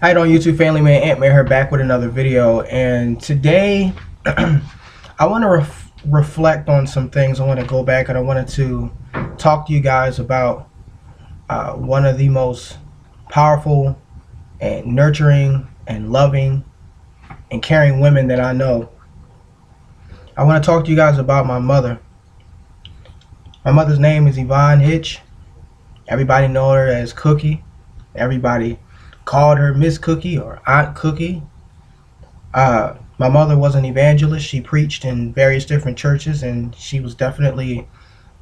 How you doing, YouTube family? Man, Ant Man here, back with another video. And today, I want to reflect on some things. I want to go back and I wanted to talk to you guys about one of the most powerful and nurturing and loving and caring women that I know. I want to talk to you guys about my mother. My mother's name is Hitch. Everybody know her as Cookie. Everybody called her Miss Cookie or Aunt Cookie. My mother was an evangelist. She preached in various different churches, and she was definitely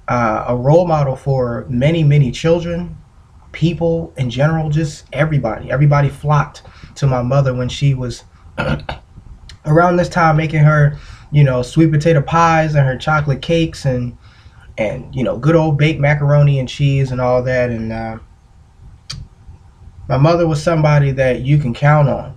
a role model for many, many children, people in general, just everybody. Everybody flocked to my mother when she was around this time making her, sweet potato pies and her chocolate cakes and good old baked macaroni and cheese and all that. And my mother was somebody that you can count on.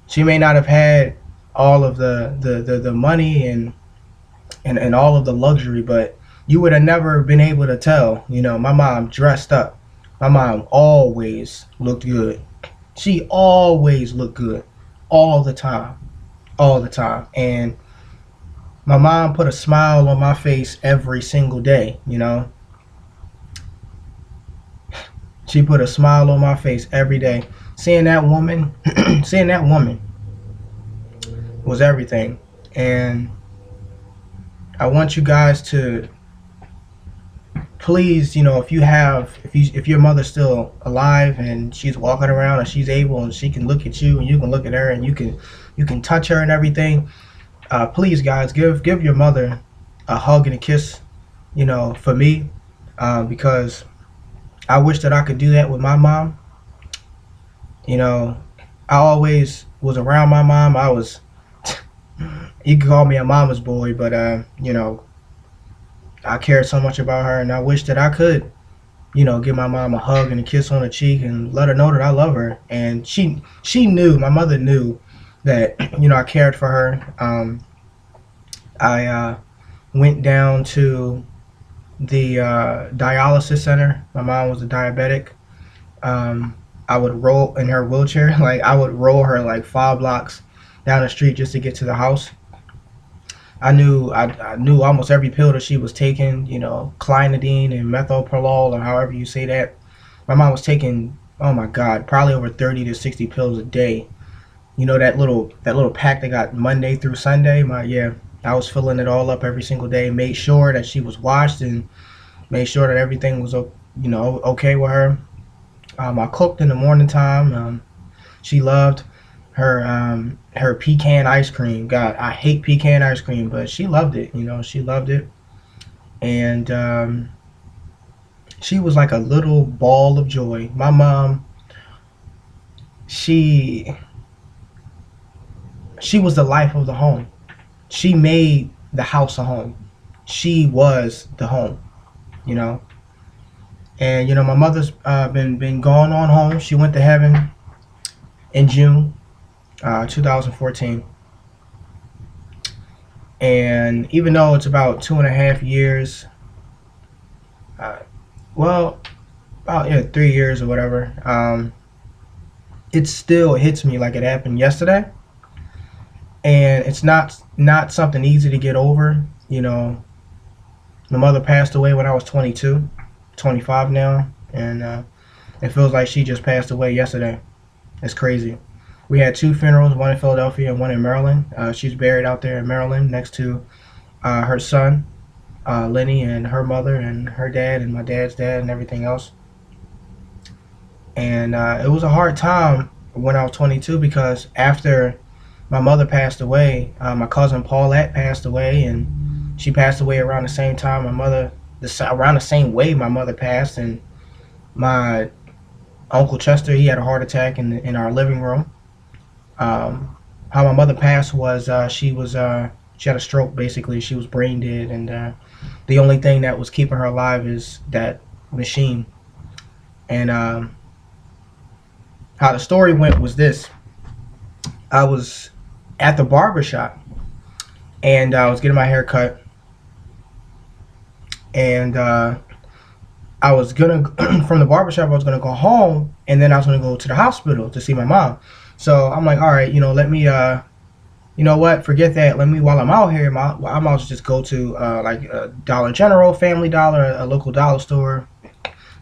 She may not have had all of the money and all of the luxury, but you would have never been able to tell. My mom dressed up. My mom always looked good. She always looked good all the time. All the time. And my mom put a smile on my face every single day. She put a smile on my face every day. Seeing that woman, seeing that woman was everything. And I want you guys to please, if your mother's still alive and she's walking around and she's able and she can look at you and you can look at her and you can touch her and everything, please guys, give your mother a hug and a kiss, for me, because I wish that I could do that with my mom. I always was around my mom. You could call me a mama's boy, but I cared so much about her, and I wish that I could, give my mom a hug and a kiss on the cheek and let her know that I love her. And she knew, my mother knew that, I cared for her. I went down to the dialysis center. My mom was a diabetic. I would roll in her wheelchair. Like, I would roll her like 5 blocks down the street just to get to the house. I knew almost every pill that she was taking, clonidine and methylprolol, or however you say that. My mom was taking, oh my God, probably over 30 to 60 pills a day. That little pack that got Monday through Sunday. I was filling it all up every single day. Made sure that she was washed and made sure that everything was okay with her. I cooked in the morning time. She loved her pecan ice cream. God, I hate pecan ice cream, but she loved it. She loved it, and she was like a little ball of joy. My mom, she was the life of the home. She made the house a home. She was the home. And my mother's been gone on home. She went to heaven in June 2014. And even though it's about 2.5 years, about 3 years or whatever, it still hits me like it happened yesterday. And it's not something easy to get over. My mother passed away when I was 22, 25 now, and it feels like she just passed away yesterday. It's crazy. We had 2 funerals, one in Philadelphia and one in Maryland. She's buried out there in Maryland next to her son, Lenny, and her mother and her dad and my dad's dad and everything else. And it was a hard time when I was 22 because after my mother passed away, my cousin Paulette passed away, and she passed away around the same time around the same way my mother passed. And my Uncle Chester, he had a heart attack in our living room. How my mother passed was she had a stroke. Basically, she was brain dead, and the only thing that was keeping her alive is that machine. And how the story went was this: I was at the barber shop, and I was getting my hair cut, and I was gonna from the barbershop. I was gonna go home, and then I was gonna go to the hospital to see my mom. So I'm like, all right, let me you know what? Forget that. Let me, while I'm out here, I might just go to like a Dollar General, Family Dollar, a local dollar store,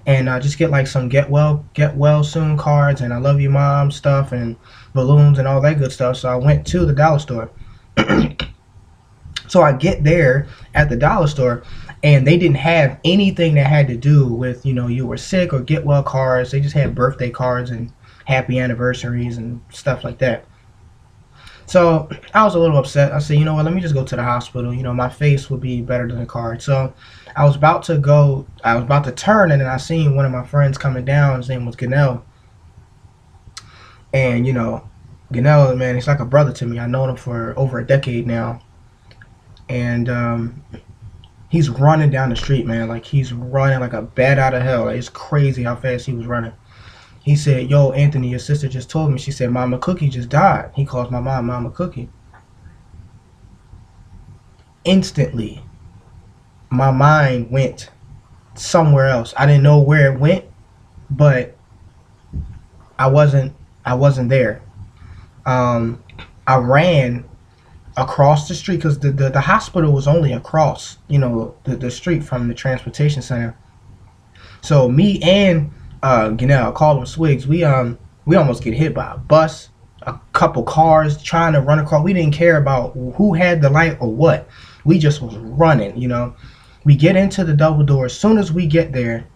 and just get like some get well soon cards and I love you mom stuff and balloons and all that good stuff. So I went to the dollar store. So I get there at the dollar store, and they didn't have anything that had to do with you were sick or get well cards. They just had birthday cards and happy anniversaries and stuff like that. So I was a little upset. I said, you know what, let me just go to the hospital. My face would be better than a card. So I was about to go, I was about to turn, and then I seen one of my friends coming down. His name was Ganell. And, Ganell, man, he's like a brother to me. I've known him for over a decade now. And he's running down the street, man. Like, he's running like a bat out of hell. Like, it's crazy how fast he was running. He said, yo, Anthony, your sister just told me. She said, Mama Cookie just died. He calls my mom Mama Cookie. Instantly, my mind went somewhere else. I didn't know where it went, but I wasn't there. I ran across the street because the hospital was only across, the street from the transportation center. So me and Ganell, I call him Swigs, we almost get hit by a bus, a couple cars trying to run across. We didn't care about who had the light or what. We just was running, We get into the double door. As soon as we get there,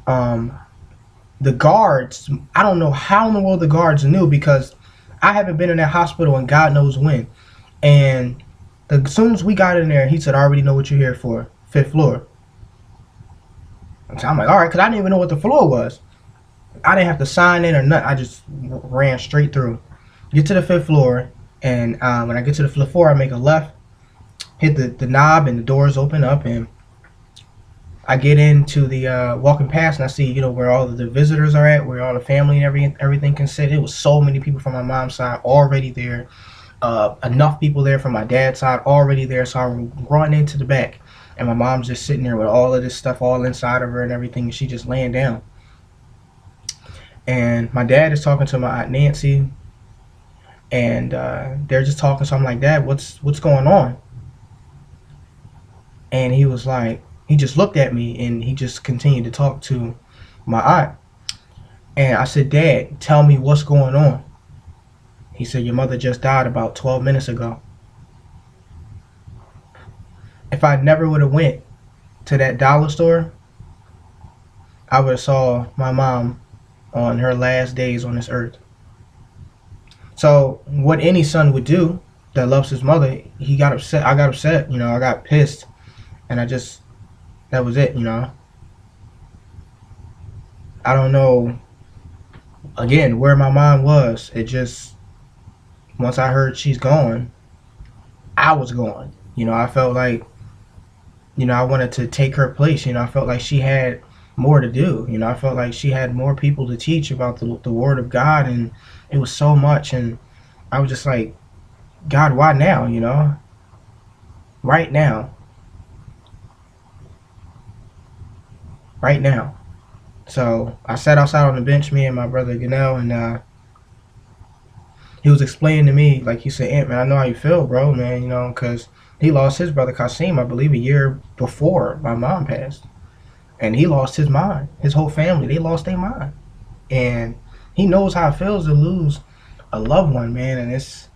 the guards, I don't know how in the world the guards knew, because I haven't been in that hospital in God knows when. And as soon as we got in there, he said, I already know what you're here for, 5th floor. So I'm like, all right, because I didn't even know what the floor was. I didn't have to sign in or nothing. I just ran straight through. Get to the 5th floor, and when I get to the 5th floor, I make a left, hit the knob, and the doors open up, and I get into the walking past, and I see, where all of the visitors are at, where all the family and everything can sit. It was so many people from my mom's side already there. Enough people there from my dad's side already there. So I run into the back, and my mom's just sitting there with all of this stuff all inside of her and everything, and she just laying down. And my dad is talking to my Aunt Nancy, and they're just talking. So I'm like, Dad, what's going on? And he was like, he just looked at me, and he just continued to talk to my aunt. And I said, Dad, tell me what's going on. He said, your mother just died about 12 minutes ago. If I never would have went to that dollar store, I would have saw my mom on her last days on this earth. So what any son would do that loves his mother, he got upset. I got upset, I got pissed. And that was it, I don't know, again, where my mind was. It just, once I heard she's gone, I was gone. I felt like, I wanted to take her place. I felt like she had more to do. I felt like she had more people to teach about the Word of God, and it was so much. And I was just like, God, why now, Right now. Right now. So I sat outside on the bench, me and my brother Ganell, and he was explaining to me, like, he said, Aunt, man, I know how you feel, bro, man, because he lost his brother Kasim, I believe, a year before my mom passed. And he lost his mind. His whole family, they lost their mind. And he knows how it feels to lose a loved one, man, and it's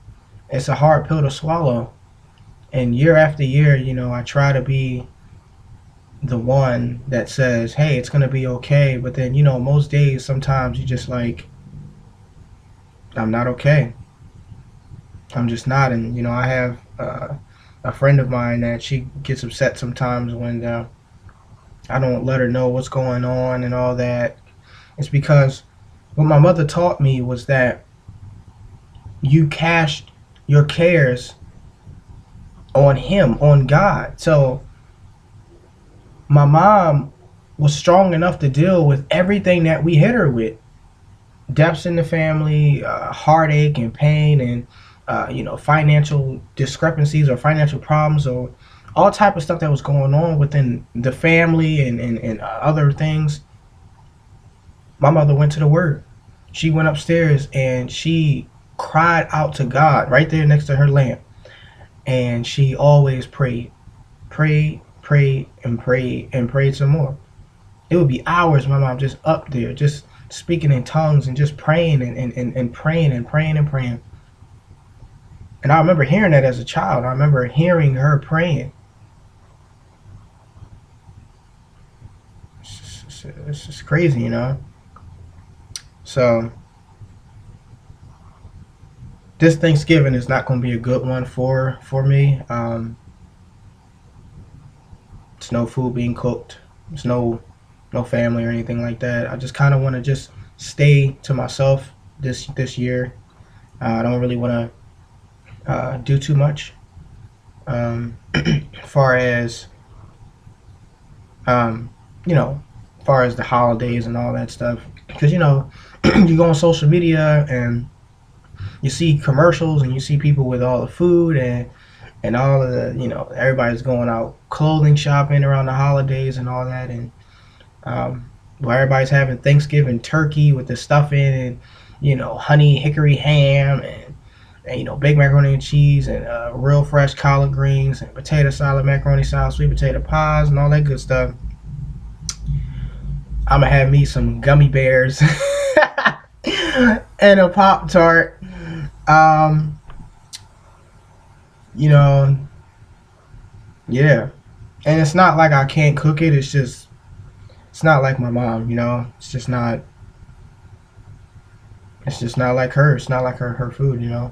a hard pill to swallow. And year after year, I try to be the one that says, hey, it's gonna be okay, but then most days, sometimes you just like, I'm not okay. I'm just not. And I have a friend of mine that she gets upset sometimes when I don't let her know what's going on and all that. It's because what my mother taught me was that you cast your cares on him, on God. So my mom was strong enough to deal with everything that we hit her with. Deaths in the family, heartache and pain, and financial discrepancies or financial problems, or all type of stuff that was going on within the family and other things. My mother went to the Word. She went upstairs and she cried out to God right there next to her lamp. And she always prayed, prayed, prayed, and prayed, and prayed some more. It would be hours, my mom just up there, just speaking in tongues and just praying and praying and praying and praying. And I remember hearing that as a child. I remember hearing her praying. It's just crazy, you know? So, this Thanksgiving is not going to be a good one for me. It's no food being cooked. It's no family or anything like that. I just kind of want to just stay to myself this year. I don't really want to do too much. As far as you know, as far as the holidays and all that stuff, because you know, you go on social media and you see commercials and you see people with all the food and all of the, you know, everybody's going out clothing shopping around the holidays and all that, and where everybody's having Thanksgiving turkey with the stuffing and, you know, honey hickory ham and you know, baked macaroni and cheese and real fresh collard greens and potato salad, macaroni salad, sweet potato pies and all that good stuff. I'm gonna have me some gummy bears and a Pop-Tart. You know, yeah. And it's not like I can't cook it. It's just, it's not like my mom, you know. It's just not like her. It's not like her food, you know.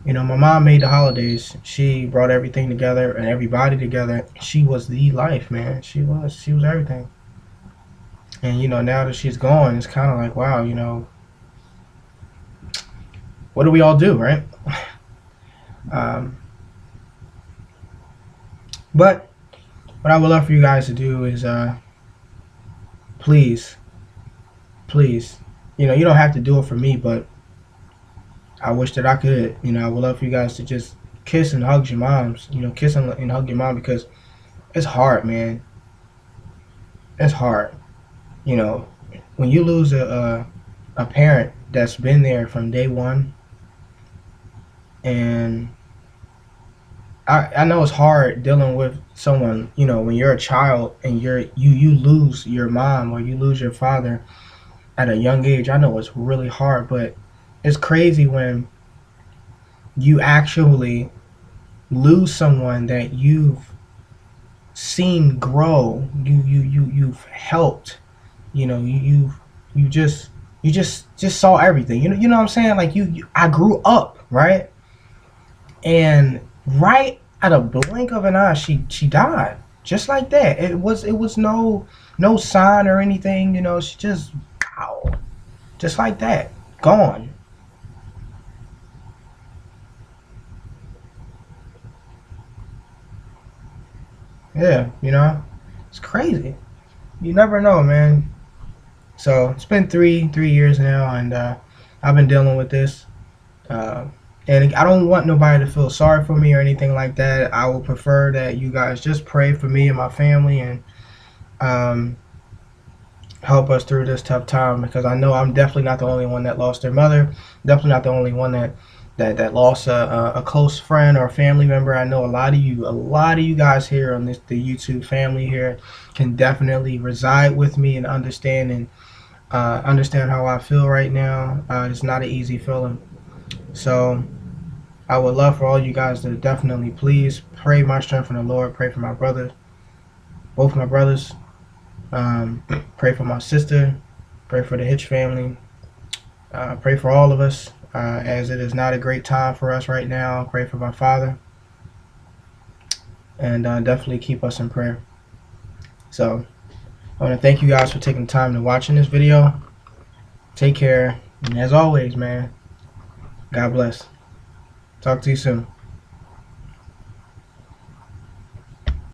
You know, my mom made the holidays. She brought everything together and everybody together. She was the life, man. She was everything. And you know, now that she's gone, it's kind of like, wow, you know, what do we all do, right? But what I would love for you guys to do is, please, you know, you don't have to do it for me, but I wish that I could. You know, I would love for you guys to just kiss and hug your moms. You know, kiss and hug your mom, because it's hard, man. It's hard. You know, when you lose a parent that's been there from day one, and I know it's hard dealing with someone, you know, when you're a child and you lose your mom or you lose your father at a young age. I know it's really hard, but it's crazy when you actually lose someone that you've seen grow, you've helped, you know, you just saw everything. You know what I'm saying? Like I grew up, right? And right at a blink of an eye, she died just like that. It was no sign or anything, you know. She just, wow, just like that, gone. Yeah, you know, it's crazy. You never know, man. So it's been three years now, and I've been dealing with this. And I don't want nobody to feel sorry for me or anything like that. I would prefer that you guys just pray for me and my family, and help us through this tough time, because I know I'm definitely not the only one that lost their mother. Definitely not the only one that lost a close friend or family member. I know a lot of you guys here on the YouTube family here can definitely reside with me and understand how I feel right now. It's not an easy feeling. So I would love for all you guys to definitely please pray my strength in the Lord. Pray for my brother, both my brothers. Pray for my sister. Pray for the Hitch family. Pray for all of us, as it is not a great time for us right now. Pray for my father. And definitely keep us in prayer. So I want to thank you guys for taking the time to watching this video. Take care. And as always, man, God bless. Talk to you soon.